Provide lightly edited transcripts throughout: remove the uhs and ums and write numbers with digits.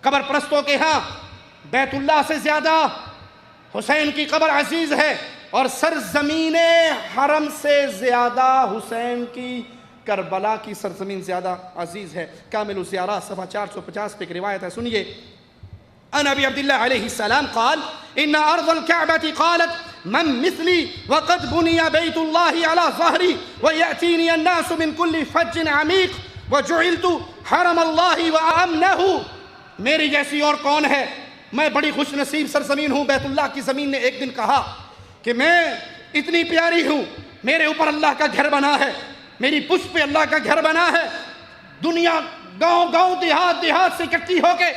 قبر پرستوں کے ہاں بیت اللہ سے زیادہ حسین کی قبر عزیز ہے، اور سرزمین حرم سے زیادہ حسین کی کربلا کی سرزمین زیادہ عزیز ہے۔ کامل الزیارات صفحہ 450 پہ ایک روایت ہے، سنیے۔ عن ابی عبداللہ علیہ السلام قال ان ارض الكعبة قالت من مثلی وقد بنی بیت اللہ علی ظہری ویأتینی الناس من کل فج عمیق وجعلت حرم اللہ وامنہ۔ میری جیسی اور کون ہے، میں بڑی خوش نصیب سرزمین ہوں۔ بیت اللہ کی زمین نے ایک دن کہا کہ میں اتنی پیاری ہوں، میرے اوپر اللہ کا گھر بنا ہے، میری پشت پہ اللہ کا گھر بنا ہے، دنیا گاؤں گاؤں دیہات دیہات سے اکٹھی ہو کے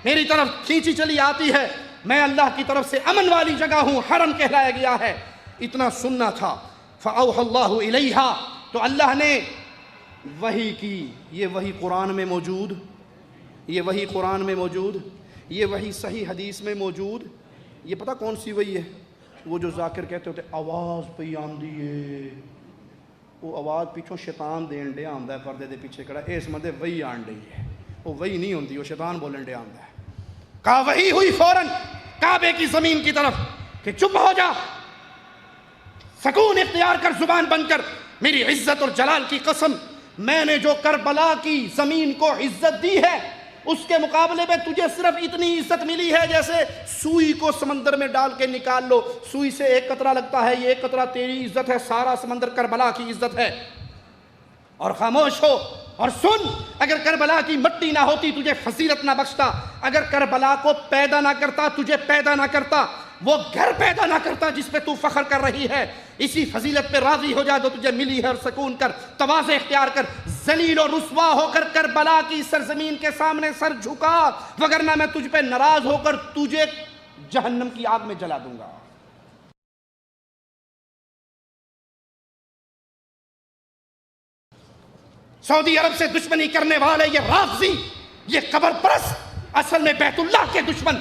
میری طرف کھینچی چلی آتی ہے، میں اللہ کی طرف سے امن والی جگہ ہوں، حرم کہلایا گیا ہے۔ اتنا سننا تھا۔ فأوحى اللہ الیہا، تو اللہ نے وحی کی۔ یہ وحی قرآن میں موجود، یہ وحی قرآن میں موجود، یہ وحی صحیح حدیث میں موجود۔ یہ پتہ کون سی وحی ہے؟ وہ جو ذاکر کہتے ہوتے آواز پہ آندی ہے، وہ آواز پیچھوں شیطان دین ڈے آندہ ہے، پردے دے پیچھے کھڑا ہے، اس مدے وحی آن ڈی ہے، وہ وحی نہیں ہوندی، وہ شیطان بولن ڈے آندہ ہے۔ کہا وحی ہوئی فوراً کعبے کی زمین کی طرف کہ چپ ہو جا، سکون اختیار کر، زبان بند کر، میری عزت اور جلال کی قسم، میں نے جو کربلا کی زمین کو عزت دی ہے اس کے مقابلے میں تجھے صرف اتنی عزت ملی ہے جیسے سوئی کو سمندر میں ڈال کے نکال لو، سوئی سے ایک قطرہ لگتا ہے، یہ ایک قطرہ تیری عزت ہے، سارا سمندر کربلا کی عزت ہے۔ اور خاموش ہو اور سن، اگر کربلا کی مٹی نہ ہوتی تجھے فضیلت نہ بخشتا، اگر کربلا کو پیدا نہ کرتا تجھے پیدا نہ کرتا، وہ گھر پیدا نہ کرتا جس پہ تو فخر کر رہی ہے، اسی فضیلت پہ راضی ہو جا جو تجھے ملی ہے اور سکون کر، تواضع اختیار کر، ذلیل اور رسوا ہو کر کربلا کی سرزمین کے سامنے سر جھکا، وگرنہ میں تجھ پہ ناراض ہو کر تجھے جہنم کی آگ میں جلا دوں گا۔ سعودی عرب سے دشمنی کرنے والے یہ رافضی، یہ قبر پرست اصل میں بیت اللہ کے دشمن،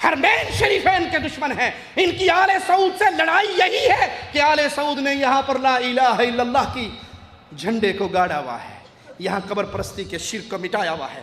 حرمین شریفین کے دشمن ہیں۔ ان کی آل سعود سے لڑائی یہی ہے کہ آل سعود نے یہاں پر لا الہ الا اللہ کی جھنڈے کو گاڑا ہوا ہے، یہاں قبر پرستی کے شرک کو مٹایا ہوا ہے۔